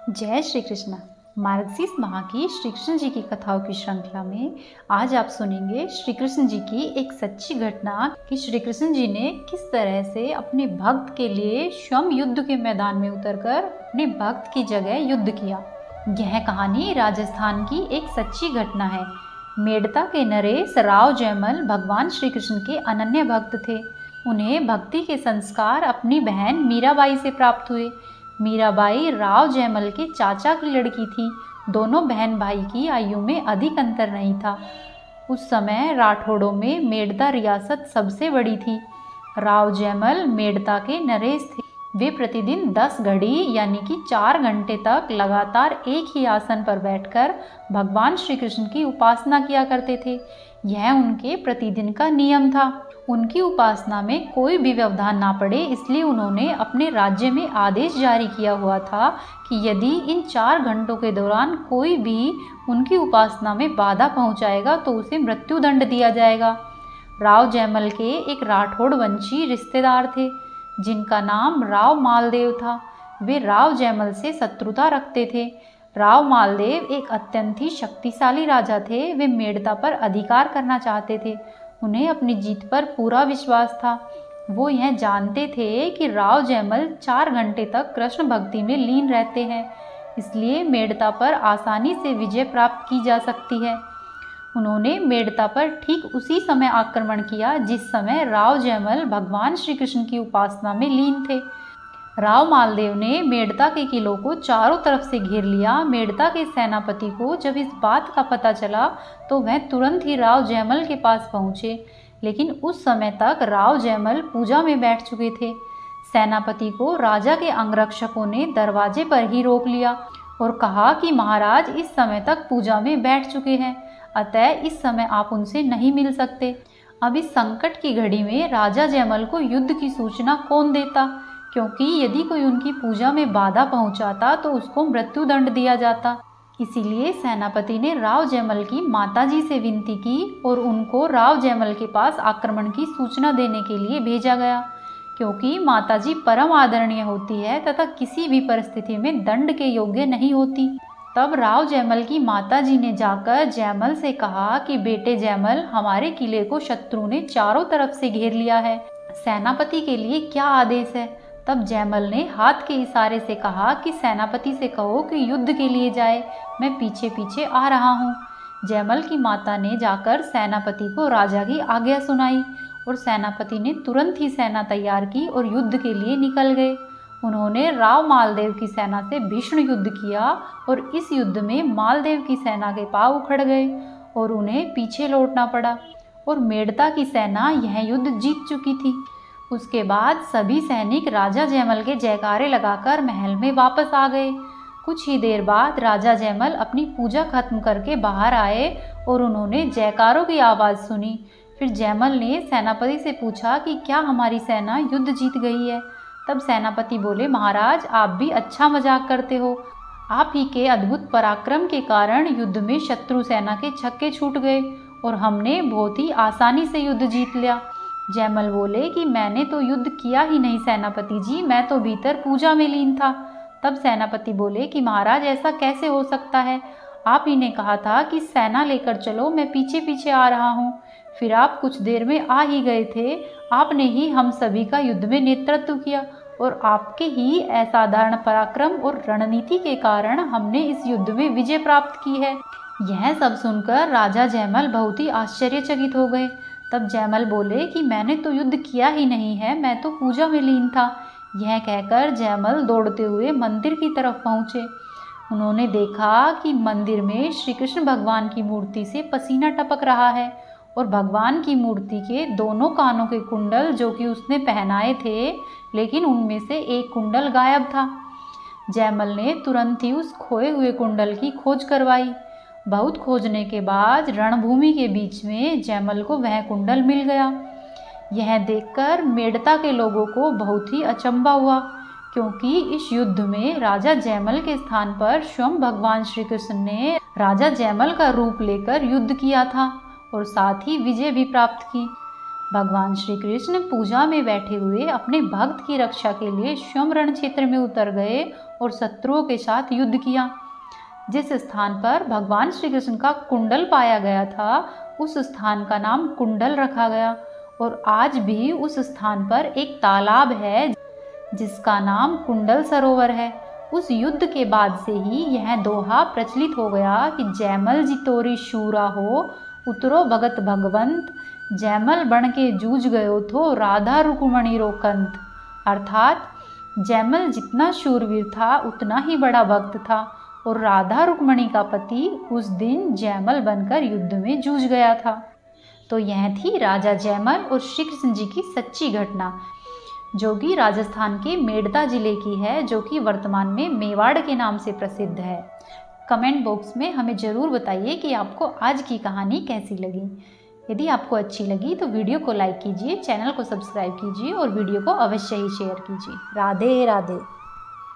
जय श्री कृष्ण। मार्गशीर्ष माह की श्री कृष्ण जी की कथाओं की श्रृंखला में आज आप सुनेंगे श्री कृष्ण जी की एक सच्ची घटना कि श्री कृष्ण जी ने किस तरह से अपने भक्त के लिए स्वयं युद्ध के मैदान में उतरकर अपने भक्त की जगह युद्ध किया। यह कहानी राजस्थान की एक सच्ची घटना है। मेड़ता के नरेश राव जयमल भगवान श्री कृष्ण के अनन्य भक्त थे। उन्हें भक्ति के संस्कार अपनी बहन मीराबाई से प्राप्त हुए। मीराबाई राव जयमल के चाचा की लड़की थी। दोनों बहन भाई की आयु में अधिक अंतर नहीं था। उस समय राठौड़ों में मेड़ता रियासत सबसे बड़ी थी। राव जयमल मेड़ता के नरेश थे। वे प्रतिदिन 10 घड़ी यानी कि 4 घंटे तक लगातार एक ही आसन पर बैठकर भगवान श्री कृष्ण की उपासना किया करते थे। यह उनके प्रतिदिन का नियम था। उनकी उपासना में कोई भी व्यवधान ना पड़े, इसलिए उन्होंने अपने राज्य में आदेश जारी किया हुआ था कि यदि इन 4 घंटों के दौरान कोई भी उनकी उपासना में बाधा पहुंचाएगा तो उसे मृत्यु दंड दिया जाएगा। राव जयमल के एक राठौड़ वंशी रिश्तेदार थे जिनका नाम राव मालदेव था। वे राव जयमल से शत्रुता रखते थे। राव मालदेव एक अत्यंत ही शक्तिशाली राजा थे। वे मेड़ता पर अधिकार करना चाहते थे। उन्हें अपनी जीत पर पूरा विश्वास था। वो यह जानते थे कि राव जयमल 4 घंटे तक कृष्ण भक्ति में लीन रहते हैं, इसलिए मेड़ता पर आसानी से विजय प्राप्त की जा सकती है। उन्होंने मेड़ता पर ठीक उसी समय आक्रमण किया जिस समय राव जयमल भगवान श्री कृष्ण की उपासना में लीन थे। राव मालदेव ने मेड़ता के किलों को चारों तरफ से घेर लिया। मेड़ता के सेनापति को जब इस बात का पता चला तो वह तुरंत ही राव जयमल के पास पहुंचे, लेकिन उस समय तक राव जयमल पूजा में बैठ चुके थे। सेनापति को राजा के अंगरक्षकों ने दरवाजे पर ही रोक लिया और कहा कि महाराज इस समय तक पूजा में बैठ चुके हैं, अतः इस समय आप उनसे नहीं मिल सकते। अब इस संकट की घड़ी में राजा जयमल को युद्ध की सूचना कौन देता, क्योंकि यदि कोई उनकी पूजा में बाधा पहुंचाता तो उसको मृत्यु दंड दिया जाता। इसीलिए सेनापति ने राव जयमल की माताजी से विनती की और उनको राव जयमल के पास आक्रमण की सूचना देने के लिए भेजा गया, क्योंकि माताजी परम आदरणीय होती है तथा किसी भी परिस्थिति में दंड के योग्य नहीं होती। तब राव जयमल की माताजी ने जाकर जयमल से कहा कि बेटे जयमल, हमारे किले को शत्रु ने चारों तरफ से घेर लिया है, सेनापति के लिए क्या आदेश है। तब जयमल ने हाथ के इशारे से कहा कि सेनापति से कहो कि युद्ध के लिए जाए, मैं पीछे पीछे आ रहा हूँ। जयमल की माता ने जाकर सेनापति को राजा की आज्ञा सुनाई और सेनापति ने तुरंत ही सेना तैयार की और युद्ध के लिए निकल गए। उन्होंने राव मालदेव की सेना से भीषण युद्ध किया और इस युद्ध में मालदेव की सेना के पांव उखड़ गए और उन्हें पीछे लौटना पड़ा और मेड़ता की सेना यह युद्ध जीत चुकी थी। उसके बाद सभी सैनिक राजा जयमल के जयकारे लगाकर महल में वापस आ गए। कुछ ही देर बाद राजा जयमल अपनी पूजा खत्म करके बाहर आए और उन्होंने जयकारों की आवाज़ सुनी। फिर जयमल ने सेनापति से पूछा कि क्या हमारी सेना युद्ध जीत गई है। तब सेनापति बोले, महाराज आप भी अच्छा मजाक करते हो। आप ही के अद्भुत पराक्रम के कारण युद्ध में शत्रु सेना के छक्के छूट गए और हमने बहुत ही आसानी से युद्ध जीत लिया। जयमल बोले कि मैंने तो युद्ध किया ही नहीं सेनापति जी, मैं तो भीतर पूजा में लीन था। तब सेनापति बोले कि महाराज ऐसा कैसे हो सकता है, आप ही ने कहा था कि सेना लेकर चलो, मैं पीछे पीछे आ रहा हूँ। फिर आप कुछ देर में आ ही गए थे। आपने ही हम सभी का युद्ध में नेतृत्व किया और आपके ही असाधारण पराक्रम और रणनीति के कारण हमने इस युद्ध में विजय प्राप्त की है। यह सब सुनकर राजा जयमल बहुत ही आश्चर्यचकित हो गए। तब जयमल बोले कि मैंने तो युद्ध किया ही नहीं है, मैं तो पूजा में लीन था। यह कहकर जयमल दौड़ते हुए मंदिर की तरफ पहुँचे। उन्होंने देखा कि मंदिर में श्री कृष्ण भगवान की मूर्ति से पसीना टपक रहा है और भगवान की मूर्ति के दोनों कानों के कुंडल जो कि उसने पहनाए थे, लेकिन उनमें से एक कुंडल गायब था। जयमल ने तुरंत ही उस खोए हुए कुंडल की खोज करवाई। बहुत खोजने के बाद रणभूमि के बीच में जयमल को वह कुंडल मिल गया। यह देखकर मेड़ता के लोगों को बहुत ही अचंभा हुआ, क्योंकि इस युद्ध में राजा जयमल के स्थान पर स्वयं भगवान श्री कृष्ण ने राजा जयमल का रूप लेकर युद्ध किया था और साथ ही विजय भी प्राप्त की। भगवान श्री कृष्ण पूजा में बैठे हुए अपने भक्त की रक्षा के लिए स्वयं रण क्षेत्र में उतर गए और शत्रुओं के साथ युद्ध किया। जिस स्थान पर भगवान श्री कृष्ण का कुंडल पाया गया था, उस स्थान का नाम कुंडल रखा गया और आज भी उस स्थान पर एक तालाब है जिसका नाम कुंडल सरोवर है। उस युद्ध के बाद से ही यह दोहा प्रचलित हो गया कि जयमल जितोरी शूरा हो, उतरो भगत भगवंत, जयमल बन के जूझ गयो थो, राधा रुक्मणी रोकंत। अर्थात जयमल जितना शूरवीर था उतना ही बड़ा भक्त था और राधा रुक्मणी का पति उस दिन जयमल बनकर युद्ध में जूझ गया था। तो यह थी राजा जयमल और श्री कृष्ण जी की सच्ची घटना, जो कि राजस्थान के मेड़ता जिले की है, जो कि वर्तमान में मेवाड़ के नाम से प्रसिद्ध है। कमेंट बॉक्स में हमें ज़रूर बताइए कि आपको आज की कहानी कैसी लगी। यदि आपको अच्छी लगी तो वीडियो को लाइक कीजिए, चैनल को सब्सक्राइब कीजिए और वीडियो को अवश्य ही शेयर कीजिए। राधे राधे।